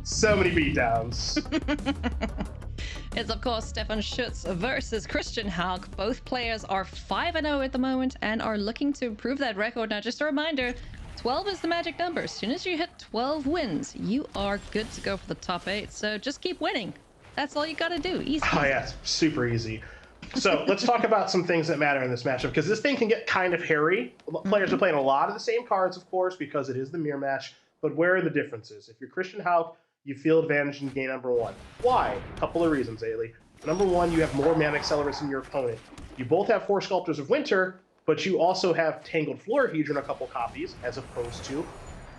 So many beatdowns. It's, of course, Stefan Schütz versus Christian Hauck. Both players are 5-0 at the moment and are looking to improve that record. Now, just a reminder, 12 is the magic number. As soon as you hit 12 wins, you are good to go for the top 8. So just keep winning. That's all you got to do. Easy. Oh, yeah, super easy. So let's talk about some things that matter in this matchup, because this thing can get kind of hairy. Players are playing a lot of the same cards, of course, because it is the mirror match. But where are the differences? If you're Christian Hauck, you feel advantage in game number 1. Why? A couple of reasons, Ailey. Number 1, you have more mana accelerants than your opponent. You both have 4 Sculptors of Winter, but you also have Tangled Florahedron, a couple copies, as opposed to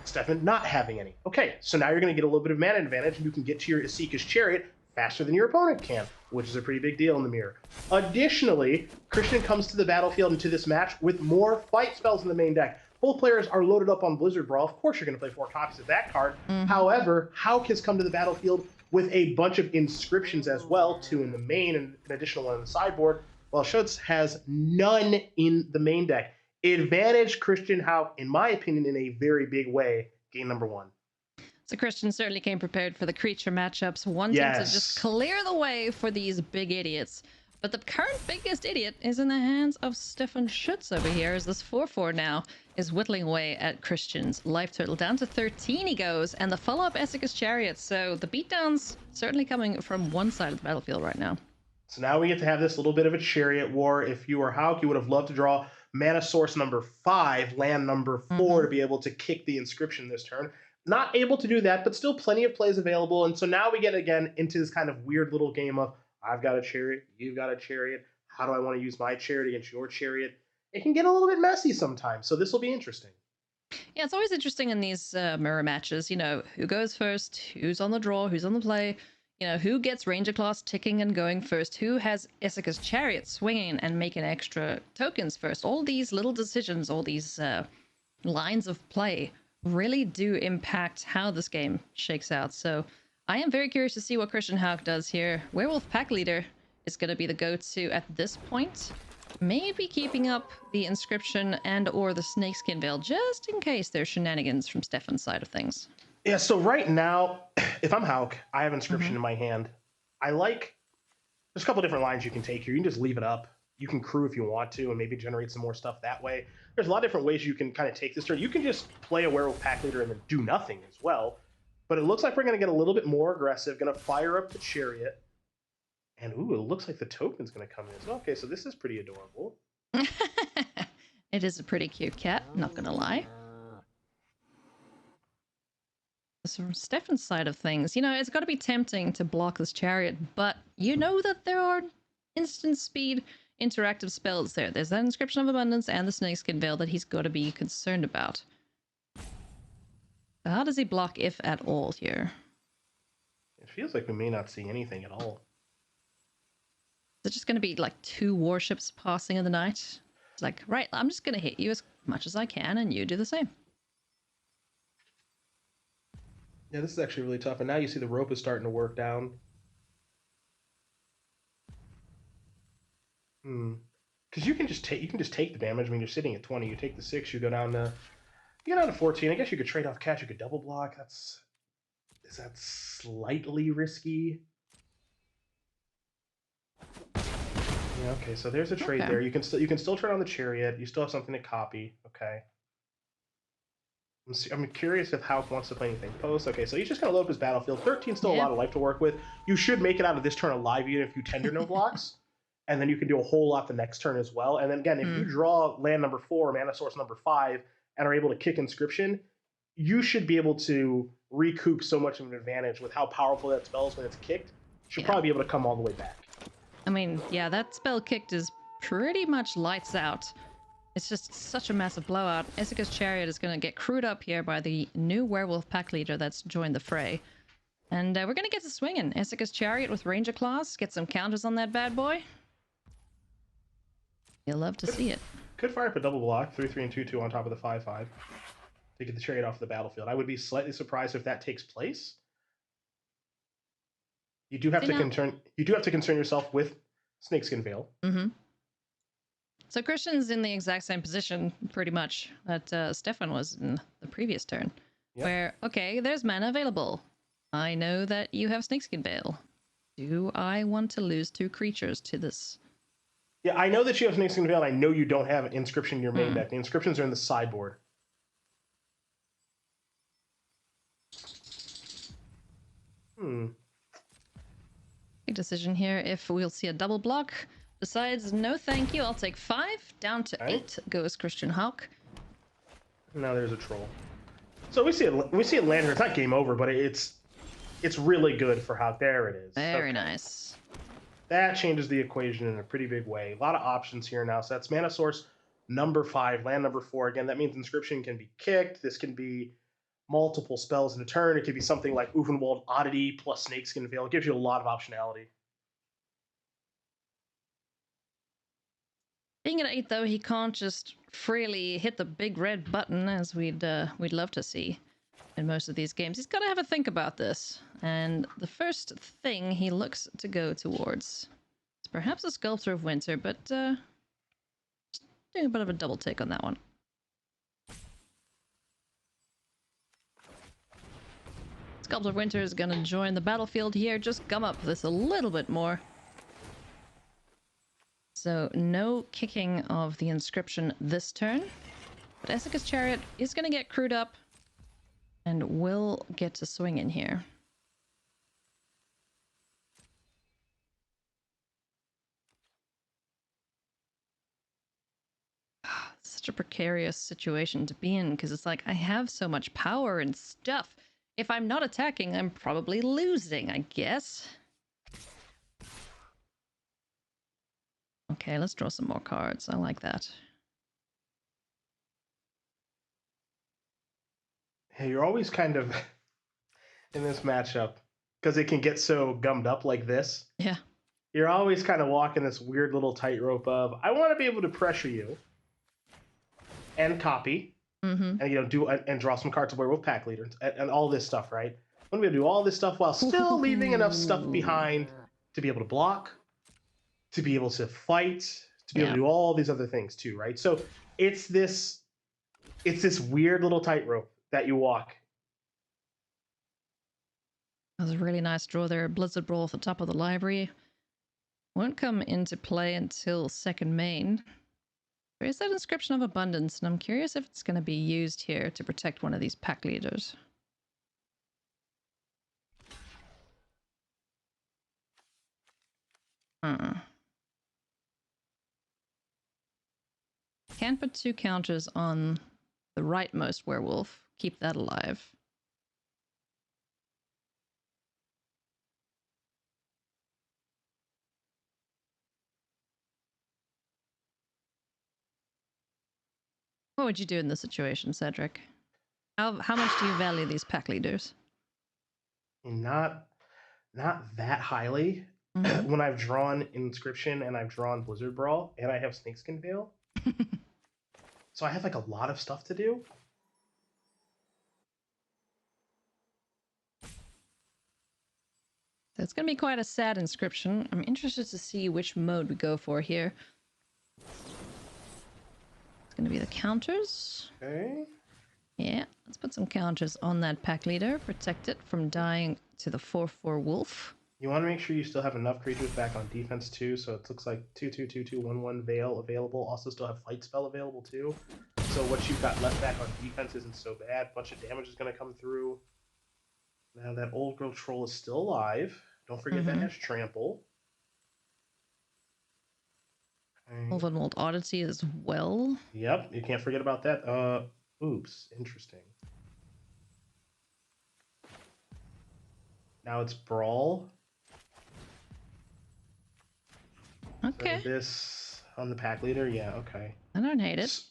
Stefan not having any. Okay, so now you're going to get a little bit of mana advantage, and you can get to your Isika's Chariot faster than your opponent can, which is a pretty big deal in the mirror. Additionally, Christian comes to the battlefield into this match with more fight spells in the main deck. Both players are loaded up on Blizzard Brawl. Of course, you're going to play 4 copies of that card. However, Hauck has come to the battlefield with a bunch of inscriptions as well, 2 in the main and an additional 1 in the sideboard, while Schütz has none in the main deck. Advantage Christian Hauck, in my opinion, in a very big way, game number 1. So Christian certainly came prepared for the creature matchups, wanting to just clear the way for these big idiots. But the current biggest idiot is in the hands of Stefan Schütz over here, as this 4-4 now is whittling away at Christian's life total. Down to 13 he goes, and the follow-up Isika's Chariot. So the beatdowns certainly coming from one side of the battlefield right now. So now we get to have this little bit of a chariot war. If you were Hauck, you would have loved to draw mana source number 5, land number 4 to be able to kick the inscription this turn. Not able to do that, but still plenty of plays available. And so now we get again into this kind of weird little game of, I've got a chariot, you've got a chariot. How do I want to use my chariot against your chariot? It can get a little bit messy sometimes, so this will be interesting. Yeah, it's always interesting in these mirror matches, you know, who goes first, who's on the draw, who's on the play, you know, who gets Ranger Class ticking and going first, who has Isika's Chariot swinging and making extra tokens first. All these little decisions, all these lines of play really do impact how this game shakes out. So I am very curious to see what Christian Hauck does here. Werewolf Pack Leader is going to be the go-to at this point. Maybe keeping up the inscription and or the Snakeskin Veil, just in case there's shenanigans from Stefan's side of things. Yeah, so right now, if I'm Hauck, I have inscription in my hand. There's a couple different lines you can take here. You can just leave it up. You can crew if you want to and maybe generate some more stuff that way. There's a lot of different ways you can kind of take this turn. You can just play a Werewolf Pack Leader and then do nothing as well. But it looks like we're going to get a little bit more aggressive. Going to fire up the Chariot. And, ooh, it looks like the token's going to come in as well. Okay, so this is pretty adorable. It is a pretty cute cat, not going to lie. So from Stefan's side of things, you know, it's got to be tempting to block this Chariot, but you know that there are instant speed interactive spells there. There's that Inscription of Abundance and the Snakeskin Veil that he's got to be concerned about. So how does he block, if at all, here? It feels like we may not see anything at all. Is it just going to be like 2 warships passing in the night? It's like, right, I'm just going to hit you as much as I can and you do the same. Yeah, this is actually really tough. And now you see the rope is starting to work down. Because you can just take the damage. I mean, you're sitting at 20. You take the 6, you go down to 14. I guess you could trade off cash. You could double block. Is that slightly risky? Yeah, okay, so there's a trade there. You can still turn on the Chariot. You still have something to copy. Okay. I'm curious if Hauck wants to play anything post. Okay, so he's just going to load up his battlefield. 13's still a lot of life to work with. You should make it out of this turn alive even if you tender no blocks. And then you can do a whole lot the next turn as well. And then again, if you draw land number 4, mana source number 5, and are able to kick Inscription, you should be able to recoup so much of an advantage with how powerful that spell is when it's kicked. You should probably be able to come all the way back. I mean, yeah, that spell kicked is pretty much lights out. It's just such a massive blowout. Isika's Chariot is going to get crewed up here by the new Werewolf Pack Leader that's joined the fray. And we're going to get to swinging. Isika's Chariot with Ranger Class. Get some counters on that bad boy. You'll love to see it. Could fire up a double block, 3/3 and 2/2 on top of the 5/5 to get the Chariot off the battlefield. I would be slightly surprised if that takes place. You do have to concern yourself with Snakeskin Veil. So Christian's in the exact same position, pretty much, that Stefan was in the previous turn. Where, okay, there's mana available. I know that you have Snakeskin Veil. Do I want to lose 2 creatures to this? Yeah, I know that you have Snakeskin Veil, and I know you don't have Inscription in your main deck. The Inscriptions are in the sideboard. Big decision here. If we'll see a double block, decides no thank you, I'll take 5. Down to 8 goes Christian Hauck. Now there's a troll. So we see it land here. It's not game over, but it's really good for Hauck. There it is. Very nice. That changes the equation in a pretty big way. A lot of options here now. So that's mana source number 5, land number 4. Again, that means Inscription can be kicked. This can be multiple spells in a turn. It could be something like Uvenwald Oddity plus Snakeskin Veil. It gives you a lot of optionality. Being at 8, though, he can't just freely hit the big red button as we'd love to see in most of these games. He's got to have a think about this. And the first thing he looks to go towards is perhaps a Sculptor of Winter, but just doing a bit of a double take on that one. Sculptor of Winter is going to join the battlefield here. Just gum up this a little bit more. So no kicking of the Inscription this turn. But Esseka's Chariot is going to get crewed up and will get to swing in here. Such a precarious situation to be in, because it's like, I have so much power and stuff. If I'm not attacking, I'm probably losing, I guess. Okay, let's draw some more cards. I like that. Hey, you're always kind of in this matchup, because it can get so gummed up like this. Yeah. You're always kind of walking this weird little tightrope of, I want to be able to pressure you and copy, and and draw some cards of Werewolf Pack Leader and all this stuff, right? I want to be able to do all this stuff while still leaving enough stuff behind to be able to block, to be able to fight, to be able to do all these other things too, right? So it's this weird little tightrope that you walk. That was a really nice draw there. Blizzard Brawl at the top of the library. Won't come into play until second main. There is that Inscription of Abundance, and I'm curious if it's going to be used here to protect one of these pack leaders. Can't put 2 counters on the rightmost werewolf. Keep that alive. What would you do in this situation, Cedric? How much do you value these pack leaders? Not that highly. When I've drawn Inscription and I've drawn Blizzard Brawl and I have Snakeskin Veil. So I have like a lot of stuff to do. So it's going to be quite a sad Inscription. I'm interested to see which mode we go for here. It's going to be the counters. Okay. Yeah, let's put some counters on that pack leader. Protect it from dying to the 4/4 wolf. You want to make sure you still have enough creatures back on defense too, so it looks like 2/2/2/2/1/1 Veil available. Also still have Fight Spell available too. So what you've got left back on defense isn't so bad. A bunch of damage is going to come through. Now that old girl troll is still alive. Don't forget that has trample. Okay. Ulvenwald Oddity as well. Yep, you can't forget about that. Oops, interesting. Now it's Brawl. Okay. So this on the pack leader, yeah, okay. I don't hate it.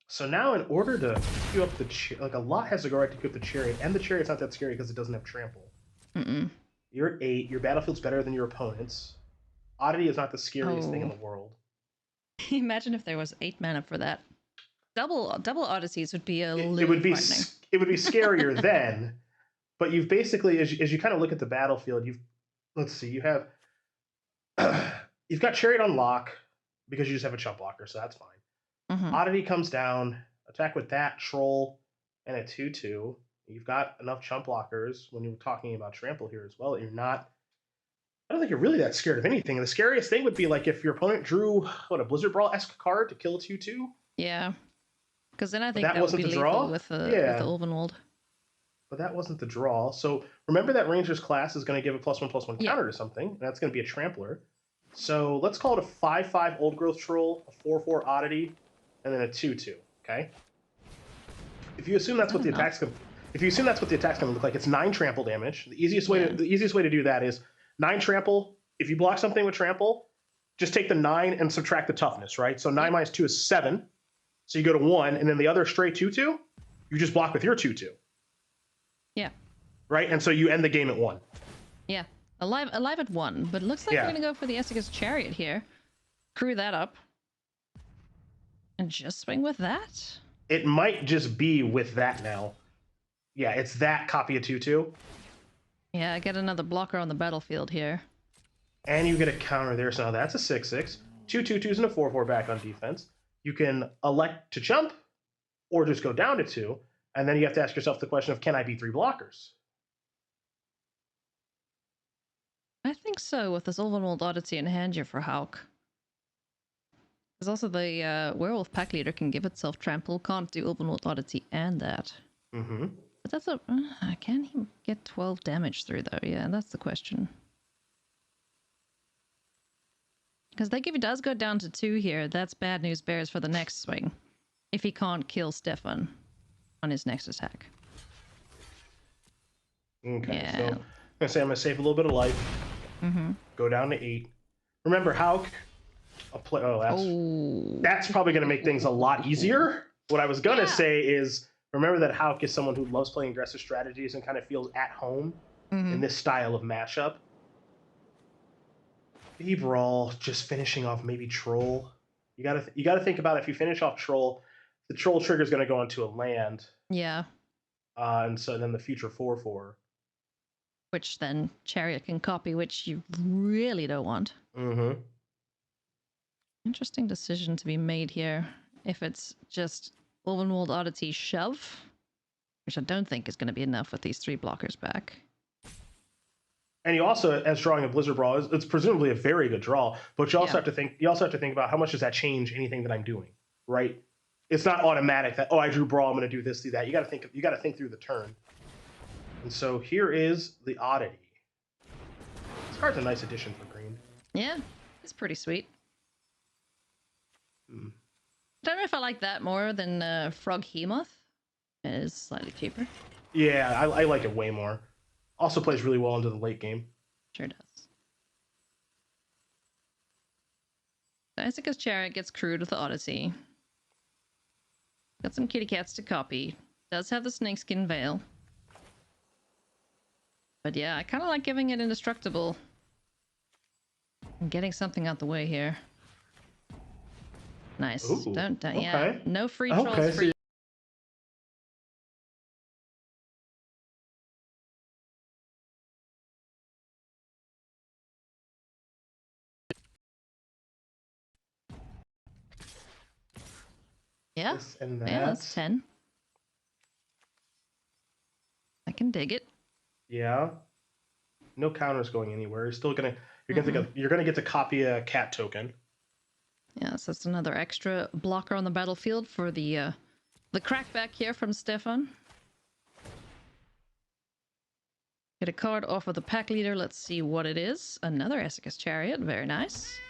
So now in order to queue up the like a lot has to go right to queue up the chariot, and the chariot's not that scary because it doesn't have trample. You're 8. Your battlefield's better than your opponent's. Oddity is not the scariest thing in the world. Imagine if there was 8 mana for that. Double oddities would be a little it would be frightening. It would be scarier then, but you've basically as you kind of look at the battlefield, let's see, you have you've got chariot on lock because you just have a chump blocker, so that's fine. Oddity comes down, attack with that troll and a 2/2. You've got enough chump blockers when you're talking about trample here as well. You're not. I don't think you're really that scared of anything. The scariest thing would be like if your opponent drew a Blizzard Brawl-esque card to kill a 2/2. Yeah, because then I But think that that would wasn't be the lethal draw. with the Yeah, Ulvenwald. but that wasn't the draw. So remember that Ranger's class is going to give a +1/+1 Yeah. counter to something, and that's going to be a Trampler. So let's call it a 5/5 Old Growth Troll, a 4/4 Oddity, and then a 2/2. Okay. If you assume that's what the attack's going, if you assume that's what the attack's going to look like, it's 9 trample damage. The easiest way to do that is 9 trample. If you block something with trample, just take the 9 and subtract the toughness, right? So 9 minus 2 is 7. So you go to 1, and then the other stray 2/2, you just block with your 2/2. Yeah. Right, and so you end the game at 1. Yeah, alive at 1, but it looks like we're gonna go for the Essica's Chariot here. Crew that up. And just swing with that? It might just be with that now. Yeah, it's that copy of 2/2. Yeah, I get another blocker on the battlefield here. And you get a counter there, so now that's a 6/6. 2 2/2s and a 4/4 back on defense. You can elect to jump, or just go down to 2, and then you have to ask yourself the question of, can I be 3 blockers? I think so, with this Ulvenwald Oddity in hand here for Hauck. There's also the Werewolf Pack Leader can give itself trample, can't do Ulvenwald Oddity and that. Mm-hmm. But that's a... can he get 12 damage through though? Yeah, that's the question. Because if he does go down to 2 here, that's bad news bears for the next swing. If he can't kill Stefan on his next attack. Okay, Yeah. so I'm going to save a little bit of life. Mm-hmm. Go down to 8. Remember, Hauck... that's probably going to make things a lot easier. What I was going to say is, remember that Hauck is someone who loves playing aggressive strategies and kind of feels at home in this style of matchup. Brawl, just finishing off maybe Troll. You gotta think about if you finish off Troll, the Troll trigger is going to go into a land. Yeah. And so then the future 4/4. Which then Chariot can copy, which you really don't want. Mm-hmm. Interesting decision to be made here. If it's just Ulvenwald Oddity shove, which I don't think is going to be enough with these 3 blockers back. And you also, as drawing a Blizzard Brawl, it's presumably a very good draw, but you also have to think. You also have to think about how much does that change anything that I'm doing, right? It's not automatic that, oh, I drew Brawl, I'm going to do this, do that. You got to think. You got to think through the turn. And so here is the Oddity. This card's a nice addition for green. Yeah, it's pretty sweet. I don't know if I like that more than Frog Hemoth. It is slightly cheaper. Yeah, I like it way more. Also plays really well into the late game. Sure does. Essica's Chariot gets crewed with the Odyssey. Got some kitty cats to copy. Does have the Snakeskin Veil. But yeah, I kind of like giving it indestructible. And getting something out the way here. Nice. Ooh, Don't okay. yeah. No free trolls. Okay, Free. Yeah. This and that. Yeah, that's 10. I can dig it. Yeah. No counters going anywhere. You're gonna get to copy a cat token. Yeah, so that's another extra blocker on the battlefield for the crackback here from Stefan. Get a card off of the pack leader. Let's see what it is. Another Essica's Chariot. Very nice.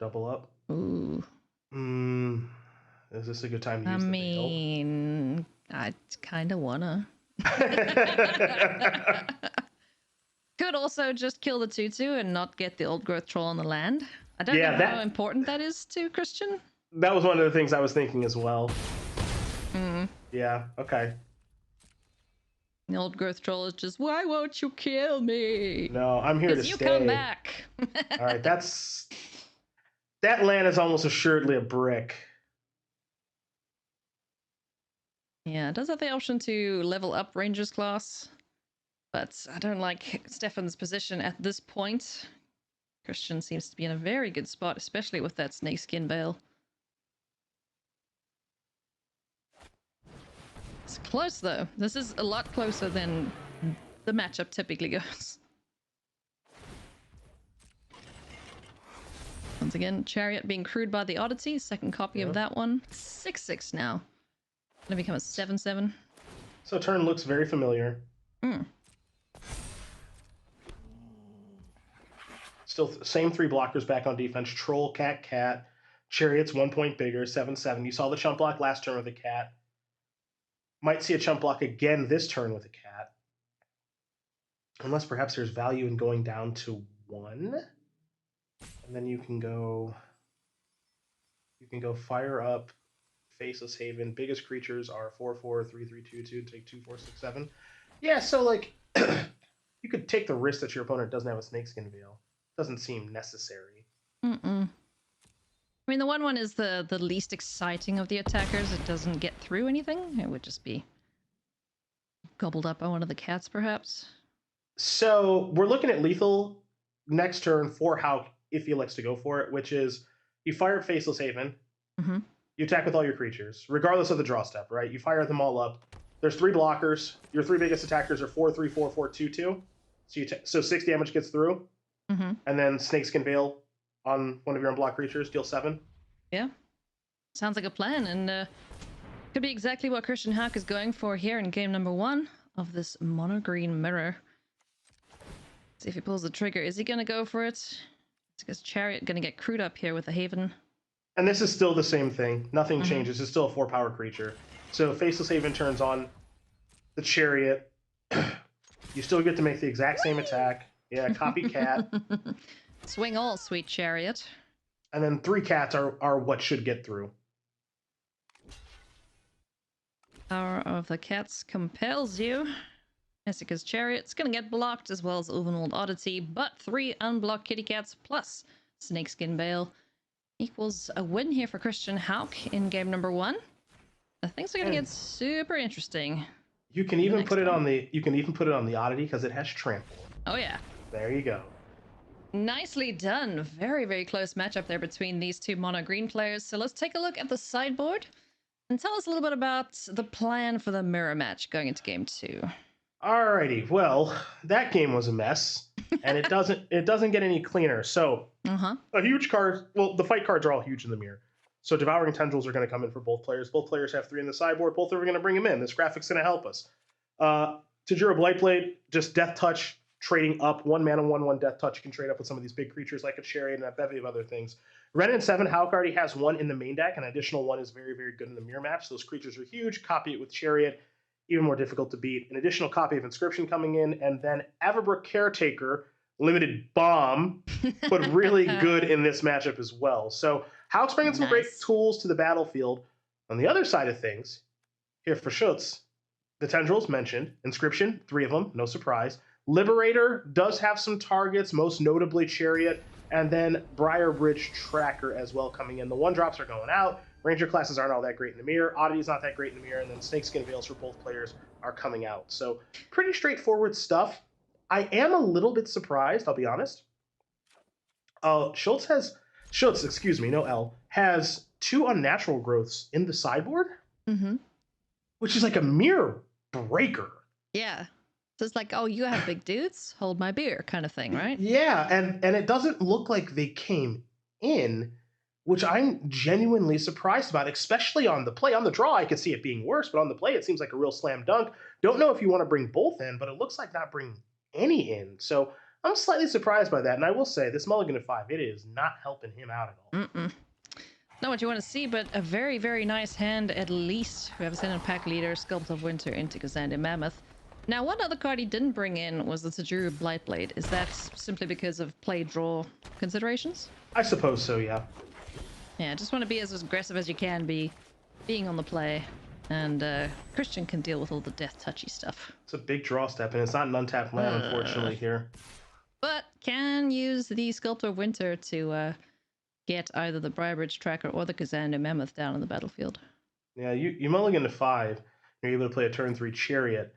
Double up. Ooh. Is this a good time to use I the mean, I kind of wanna. Could also just kill the 2/2 and not get the old growth troll on the land. I don't know how important that is to Christian. That was one of the things I was thinking as well. Yeah, okay. The old growth troll is just, why won't you kill me? No, I'm here to stay. Because you come back. All right, that land is almost assuredly a brick. Yeah, it does have the option to level up Ranger's class, but I don't like Stefan's position at this point. Christian seems to be in a very good spot, especially with that Snakeskin Veil. Close, though. This is a lot closer than the matchup typically goes. Once again, Chariot being crewed by the Oddity. Second copy of that one. 6/6 now. Gonna become a 7/7. So turn looks very familiar. Still same 3 blockers back on defense. Troll, cat, cat. Chariot's 1 point bigger, 7/7. You saw the chump block last turn with a cat. Might see a chump block again this turn with a cat. Unless perhaps there's value in going down to 1. And then you can go fire up Faceless Haven. Biggest creatures are 4/4, 3/3, 2/2, take 2, 4, 6, 7. Yeah, so like you could take the risk that your opponent doesn't have a Snakeskin Veil. Doesn't seem necessary. I mean, the 1/1 is the least exciting of the attackers. It doesn't get through anything. It would just be gobbled up by one of the cats, perhaps. So we're looking at lethal next turn for Hauck if he elects to go for it, which is you fire Faceless Haven. You attack with all your creatures, regardless of the draw step, right? You fire them all up. There's 3 blockers. Your 3 biggest attackers are 4, 3, 4, 4, 2, 2. So 6 damage gets through. And then Snakeskin Veil on one of your unblocked creatures, deal 7. Yeah. Sounds like a plan, and could be exactly what Christian Hauck is going for here in game number 1 of this mono green mirror. See if he pulls the trigger. Is he going to go for it? Because Chariot going to get crewed up here with a Haven. And this is still the same thing. Nothing changes. It's still a 4-power creature. So Faceless Haven turns on the Chariot. You still get to make the exact same attack. Yeah, copycat. Swing all, sweet Chariot. And then 3 cats are what should get through. Power of the Cats compels you. Jessica's Chariot's gonna get blocked, as well as Ulvenwald Oddity, but 3 unblocked kitty cats plus Snakeskin Veil equals a win here for Christian Hauck in game number 1. Things are gonna get super interesting. You can even put it on the Oddity because it has trample. Oh yeah. There you go. Nicely done. Very, very close matchup there between these 2 mono green players. So let's take a look at the sideboard and tell us a little bit about the plan for the mirror match going into game 2. Alrighty, well, that game was a mess, and it doesn't get any cleaner. So, a huge card. Well, the fight cards are all huge in the mirror. So, Devouring Tendrils are going to come in for both players. Both players have 3 in the sideboard. Both are going to bring them in. This graphic's going to help us. Tajira Blightblade, just Death Touch, trading up 1 mana, 1/1 Death Touch. You can trade up with some of these big creatures like a Chariot and a bevy of other things. Ren and 7, Hauck already has 1 in the main deck. An additional 1 is very, very good in the mirror match. Those creatures are huge. Copy it with Chariot. Even more difficult to beat. An additional copy of Inscription coming in, and then Everbrook Caretaker, limited bomb, but really good in this matchup as well. So Hauck's bringing some great tools to the battlefield. On the other side of things, here for Schütz, the Tendrils mentioned, Inscription, 3 of them, no surprise. Liberator does have some targets, most notably Chariot, and then Briarbridge Tracker as well coming in. The 1-drops are going out. Ranger classes aren't all that great in the mirror. Oddity's not that great in the mirror. And then Snakeskin Veils for both players are coming out. So pretty straightforward stuff. I am a little bit surprised, I'll be honest. Schütz, no L, has 2 unnatural growths in the sideboard, which is like a mirror breaker. Yeah. So it's like, oh, you have big dudes? Hold my beer kind of thing, right? Yeah, and it doesn't look like they came in, which I'm genuinely surprised about, especially on the play. On the draw, I could see it being worse, but on the play, it seems like a real slam dunk. Don't know if you want to bring both in, but it looks like not bringing any in. So I'm slightly surprised by that. And I will say, this Mulligan of 5, it is not helping him out at all. Not what you want to see, but a very, very nice hand, at least. We have a Ascendant Pack Leader, Sculpt of Winter into Kazandi Mammoth. Now, one other card he didn't bring in was the Tajira Blightblade. Is that simply because of play-draw considerations? I suppose so, yeah. Yeah, just want to be as aggressive as you can be, being on the play, and Christian can deal with all the death touchy stuff. It's a big draw step, and it's not an untapped land, unfortunately, here. But can use the Sculptor of Winter to get either the Briarbridge Tracker or the Kazandi Mammoth down on the battlefield. Yeah, you mulligan to 5, you're able to play a turn 3 Chariot.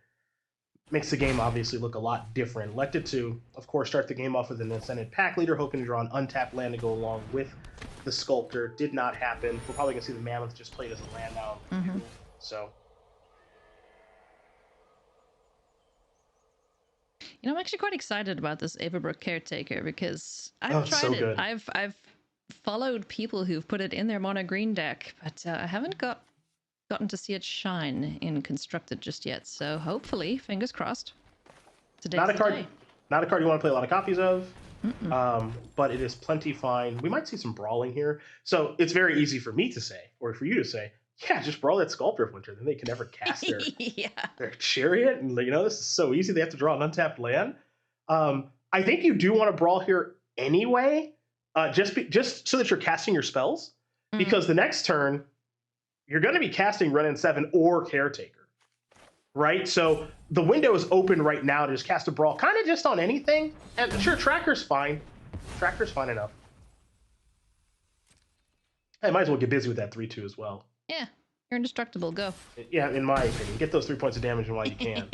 Makes the game obviously look a lot different. Elected to, of course, start the game off with an Ascendant Pack Leader, hoping to draw an untapped land to go along with the Sculptor. Did not happen. We're probably going to see the Mammoth just played as a land now. So, I'm actually quite excited about this Everbrook Caretaker because Oh, I've it's tried so it. good. I've followed people who've put it in their mono green deck, but I haven't gotten to see it shine in constructed just yet. So hopefully, fingers crossed. Today's Not a the card. day. Not a card you want to play a lot of copies of. Mm-mm. But it is plenty fine. We might see some brawling here. So it's very easy for me to say, or for you to say, yeah, just brawl that Sculptor of Winter. Then they can never cast Yeah. their Chariot. And, this is so easy. They have to draw an untapped land. I think you do want to brawl here anyway, just so that you're casting your spells. Because the next turn, you're going to be casting Ren and 7 or Caretaker. Right? So the window is open right now to just cast a brawl, kind of just on anything. And sure, Tracker's fine. Tracker's fine enough. I might as well get busy with that 3-2 as well. Yeah, you're indestructible. Go. Yeah, in my opinion. Get those 3 points of damage while you can.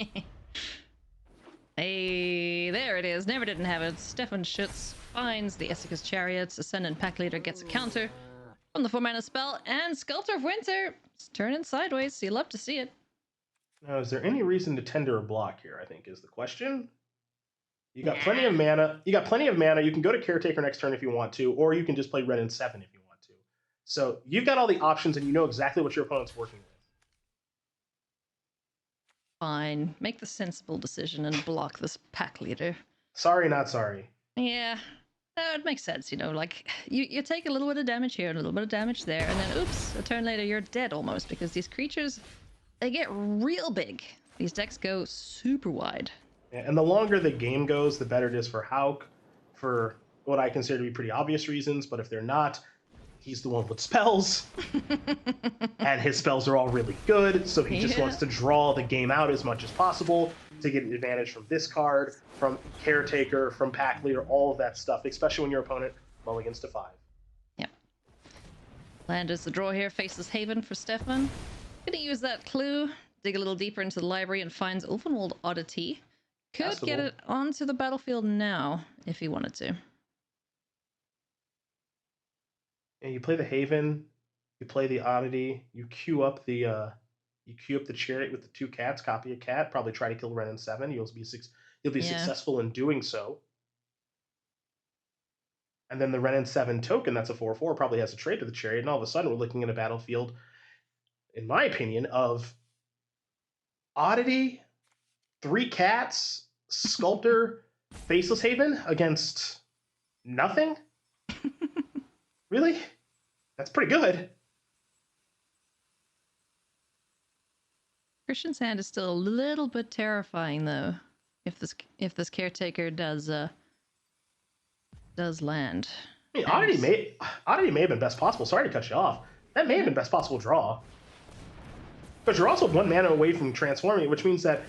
Hey, there it is. Never didn't have it. Stefan Schütz finds the Essica's Chariots. Ascendant Pack Leader gets a counter from the 4-mana spell. And Sculptor of Winter is turning sideways, so you love to see it. Now, is there any reason to tender a block here, I think, is the question. You got plenty of mana. You can go to Caretaker next turn if you want to, or you can just play Ren and 7 if you want to. So you've got all the options, and you know exactly what your opponent's working with. Fine. Make the sensible decision and block this Pack Leader. Sorry, not sorry. Yeah. It makes sense, like, you take a little bit of damage here, and a little bit of damage there, and then, oops, a turn later, you're dead almost, because these creatures... they get real big. These decks go super wide. Yeah, and the longer the game goes, the better it is for Hauck, for what I consider to be pretty obvious reasons. But if they're not, he's the one with spells. And his spells are all really good, so he just wants to draw the game out as much as possible to get an advantage from this card, from Caretaker, from Pack Leader, all of that stuff, especially when your opponent mulligans to 5. Yep. Land is the draw here, faces Haven for Stefan. Gonna use that clue, dig a little deeper into the library, and finds Ulvenwald Oddity. Could get it onto the battlefield now if he wanted to. And you play the Haven, you play the Oddity, you queue up the Chariot with the 2 cats, copy a cat, probably try to kill Ren and 7. You'll be successful in doing so. And then the Ren and 7 token, that's a 4/4, probably has a trade to the Chariot, and all of a sudden we're looking at a battlefield, in my opinion, of Oddity, 3 cats, Sculptor, Faceless Haven against nothing? Really? That's pretty good. Christian's hand is still a little bit terrifying, though. If this Caretaker does land. I mean, Oddity may have been best possible. Sorry to cut you off. That may have been best possible draw. But you're also 1 mana away from transforming, which means that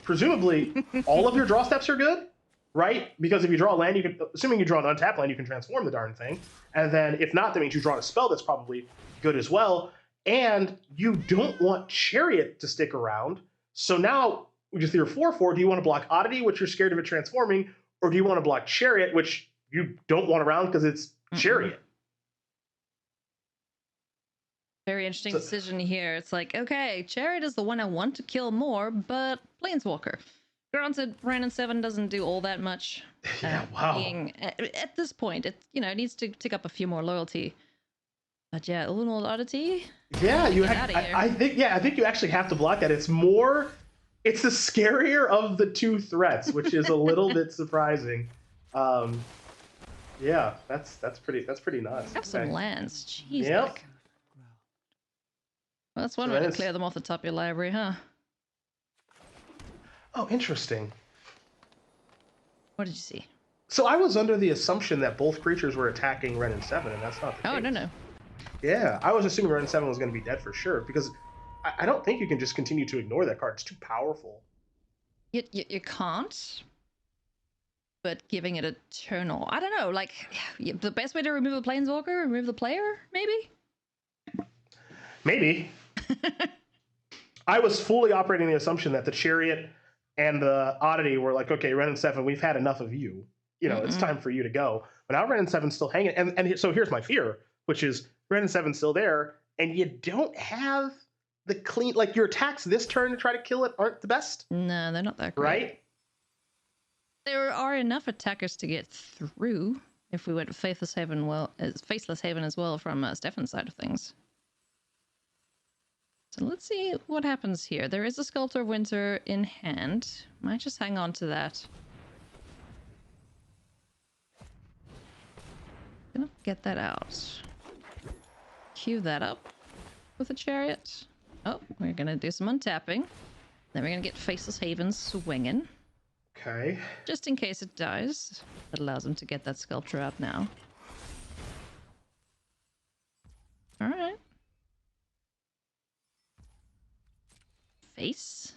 presumably all of your draw steps are good, right? Because if you draw a land, assuming you draw an untapped land, you can transform the darn thing. And then if not, that means you draw a spell that's probably good as well. And you don't want Chariot to stick around. So now, with your 4/4, do you want to block Oddity, which you're scared of it transforming, or do you want to block Chariot, which you don't want around because it's Chariot? Very interesting decision here. It's like, okay, Chariot is the one I want to kill more, but Planeswalker. Granted, Ren and 7 doesn't do all that much. Yeah, wow. At this point, it needs to tick up a few more loyalty. But yeah, Ulvenwald Oddity. Yeah, I think you actually have to block that. It's the scarier of the 2 threats, which is a little bit surprising. Yeah, that's pretty nuts. Have some lands. Jeez. Yep. Well, that's one way to clear them off the top of your library, huh? Oh, interesting. What did you see? So I was under the assumption that both creatures were attacking Ren and 7, and that's not the case. Oh, no. Yeah, I was assuming Ren and 7 was going to be dead for sure, because I don't think you can just continue to ignore that card. It's too powerful. You can't. But giving it eternal, I don't know. Like, the best way to remove a Planeswalker, remove the player, maybe. Maybe. I was fully operating the assumption that the Chariot and the Oddity were like, okay, Ren and 7, we've had enough of you. It's time for you to go. But now Ren and 7's still hanging. And so here's my fear, which is Ren and 7's still there, and you don't have the clean, like your attacks this turn to try to kill it aren't the best. No, they're not that great. Right? There are enough attackers to get through if we went Faithless Haven Faceless Haven as well from Stefan's side of things. So let's see what happens here. There is a Sculptor of Winter in hand. Might just hang on to that. Gonna get that out. Cue that up with a Chariot. Oh, we're gonna do some untapping. Then we're gonna get Faceless Haven swinging. Okay. Just in case it dies. That allows him to get that Sculpture out now. Alright. Face?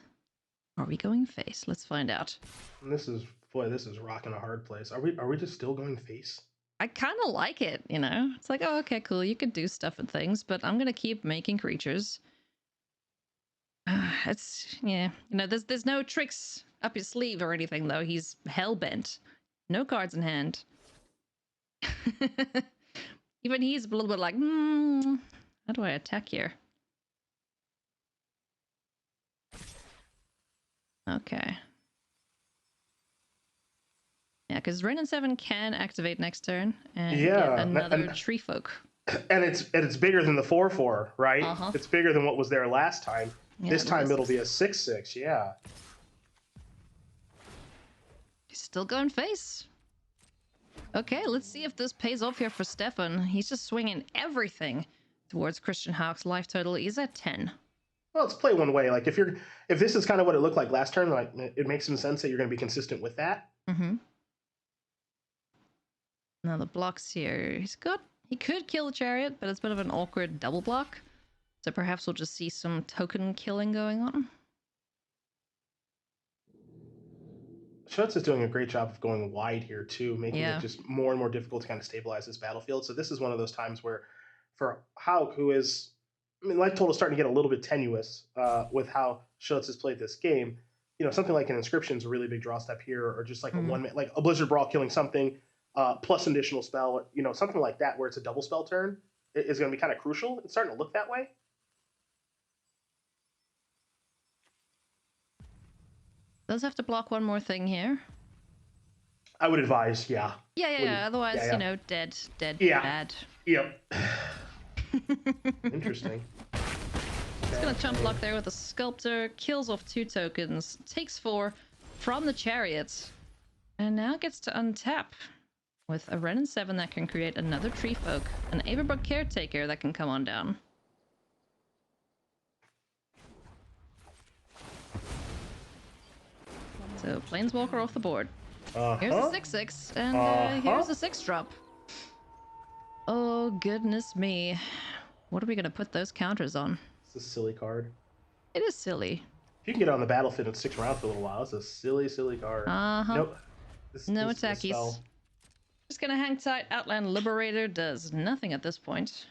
Are we going face? Let's find out. This is rocking a hard place. Are we just still going face? I kind of like it, you know? It's like, oh, okay, cool. You could do stuff and things, but I'm going to keep making creatures. It's, yeah. You know, there's no tricks up his sleeve or anything, though. He's hell-bent. No cards in hand. Even he's a little bit like, how do I attack here? Okay. Yeah, because Ren and 7 can activate next turn and get another Tree Folk. And it's bigger than the 4/4, right? It's bigger than what was there last time. Yeah, this time it'll be a 6/6, yeah. He's still going face. Okay, let's see if this pays off here for Stefan. He's just swinging everything towards Christian Hauck's life total. He's at 10. Well, let's play one way. Like if this is kind of what it looked like last turn, like it makes some sense that you're going to be consistent with that. Mm-hmm. Now the blocks here. He could kill the Chariot, but it's a bit of an awkward double block. So perhaps we'll just see some token killing going on. Schütz is doing a great job of going wide here too, making it just more and more difficult to kind of stabilize this battlefield. So this is one of those times where, for Hauck, who is, I mean, life total is starting to get a little bit tenuous with how Schütz has played this game. You know, something like an Inscription is a really big draw step here, or just like like a Blizzard Brawl killing something plus an additional spell. You know, something like that where it's a double spell turn is going to be kind of crucial. It's starting to look that way. Does have to block one more thing here. I would advise, yeah. Yeah. Otherwise, you know, dead, bad. Yep. Interesting. He's gonna chump block there with a Sculptor, kills off 2 tokens, takes 4 from the Chariots, and now gets to untap with a Ren and 7 that can create another Tree Folk, an Averbrook Caretaker that can come on down. So Planeswalker off the board. Here's a 6/6, and here's a 6-drop. Oh goodness me. What are we gonna put those counters on? It's a silly card. It is silly. If you can get on the battlefield and stick around for a little while, it's a silly card. Nope. No attackies. Just gonna hang tight. Outland Liberator does nothing at this point.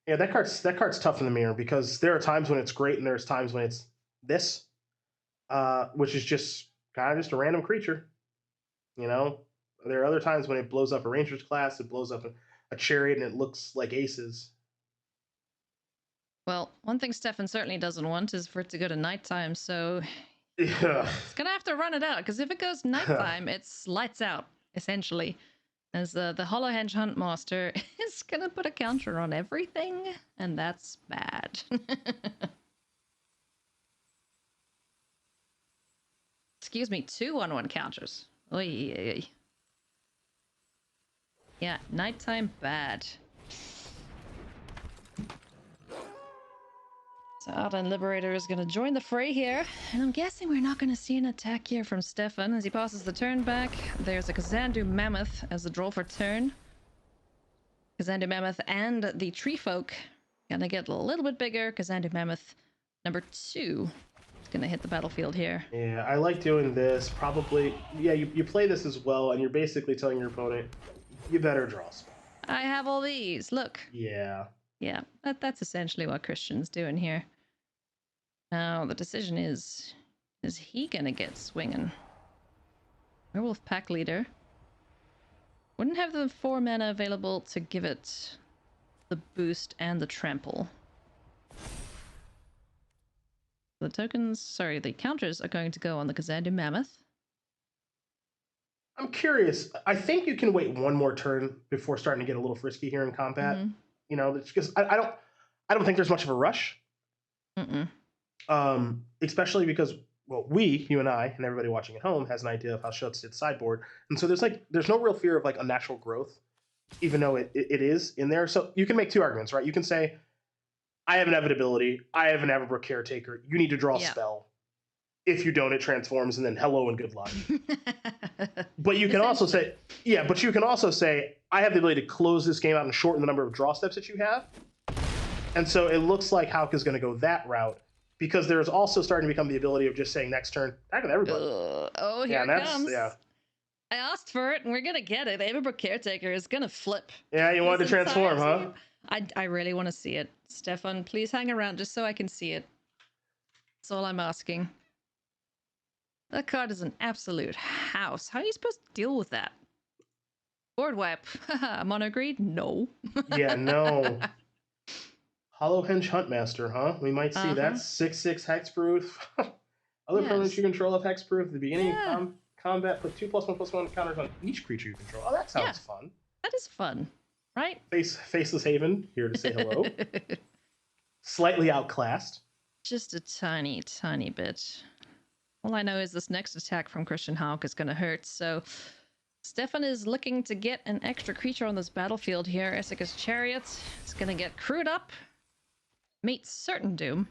Yeah, that card's tough in the mirror because there are times when it's great and there's times when it's this, which is just kind of just a random creature. You know, there are other times when it blows up a Ranger's class, it blows up a Chariot, and it looks like aces. Well, one thing Stefan certainly doesn't want is for it to go to nighttime, so yeah, it's gonna have to run it out, because if it goes nighttime, it's lights out, essentially. As the Hollowhenge Huntmaster is gonna put a counter on everything, and that's bad. Excuse me, 2 1/1 counters. Oy, oy, oy. Yeah, nighttime bad. So Outland Liberator is going to join the fray here, and I'm guessing we're not going to see an attack here from Stefan as he passes the turn back. There's a Kazandu Mammoth as the draw for turn. Kazandu Mammoth and the Tree Folk gonna get a little bit bigger. Kazandu Mammoth number 2 is gonna hit the battlefield here. Yeah, I like doing this. Probably, yeah, you play this as well, and you're basically telling your opponent, you better draw spell. I have all these, look. Yeah. Yeah, that's essentially what Christian's doing here. Now, the decision is he gonna get swinging? Werewolf Pack Leader. Wouldn't have the 4 mana available to give it the boost and the trample. The tokens, sorry, the counters are going to go on the Kazandu Mammoth. I'm curious. I think you can wait one more turn before starting to get a little frisky here in combat. Mm-hmm. You know, because I don't think there's much of a rush. Mm-mm. Especially because, well, you and I, and everybody watching at home has an idea of how Schütz did sideboard, and so there's no real fear of like unnatural growth, even though it is in there. So you can make two arguments, right? You can say, I have inevitability, I have an Everbrook Caretaker, you need to draw a spell. If you don't, it transforms, and then hello and good luck. But you can also say, but you can also say, I have the ability to close this game out and shorten the number of draw steps that you have. And so it looks like Hauck is going to go that route, because there's also starting to become the ability of just saying next turn, back with everybody. Oh, here it comes. Yeah. I asked for it, and we're going to get it. Everbrook Caretaker is going to flip. Yeah, you wanted to transform, huh? I really want to see it. Stefan, please hang around just so I can see it. That's all I'm asking. That card is an absolute house. How are you supposed to deal with that? Board wipe. Mono greed? No. Yeah, no. Hollow Henge Huntmaster, huh? We might see that. 6/6 hexproof. Other permanents you control have hexproof. At the beginning of combat, put 2+1/+1 counters on each creature you control. Oh, that sounds fun. That is fun, right? Faceless Haven, here to say hello. Slightly outclassed. Just a tiny, tiny bit. All I know is this next attack from Christian Hauck is going to hurt, so Stefan is looking to get an extra creature on this battlefield here. Essica's Chariot is going to get crewed up. Meets certain doom.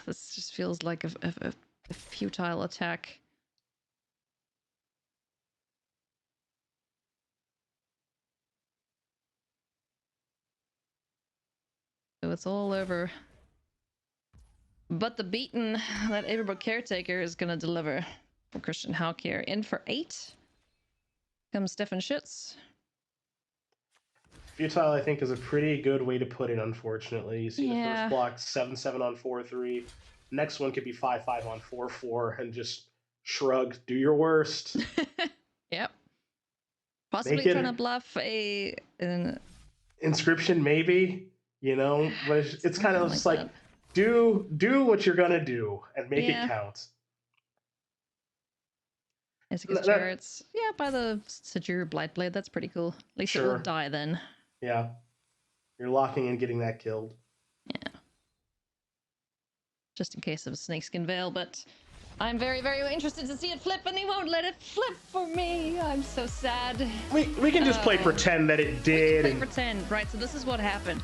This just feels like a futile attack. So it's all over. But the beaten that Everbrook Caretaker is going to deliver for Christian Hauck here. In for 8 comes Stefan Schütz. Futile, I think, is a pretty good way to put it, unfortunately. You see the first block, 7/7 on 4/3. Next one could be 5/5 on 4/4, and just shrug, do your worst. Yep. Possibly trying to bluff an inscription, maybe, you know, but it's kind of just like do what you're gonna do and make it count. Essica's Chariots. Yeah, by the Sajir Blightblade, that's pretty cool. At least it will die then. Yeah. You're locking in getting that killed. Yeah. Just in case of a snakeskin veil, but I'm very, very interested to see it flip, and they won't let it flip for me. I'm so sad. We can just play pretend that it did. We can play pretend, right? So this is what happened.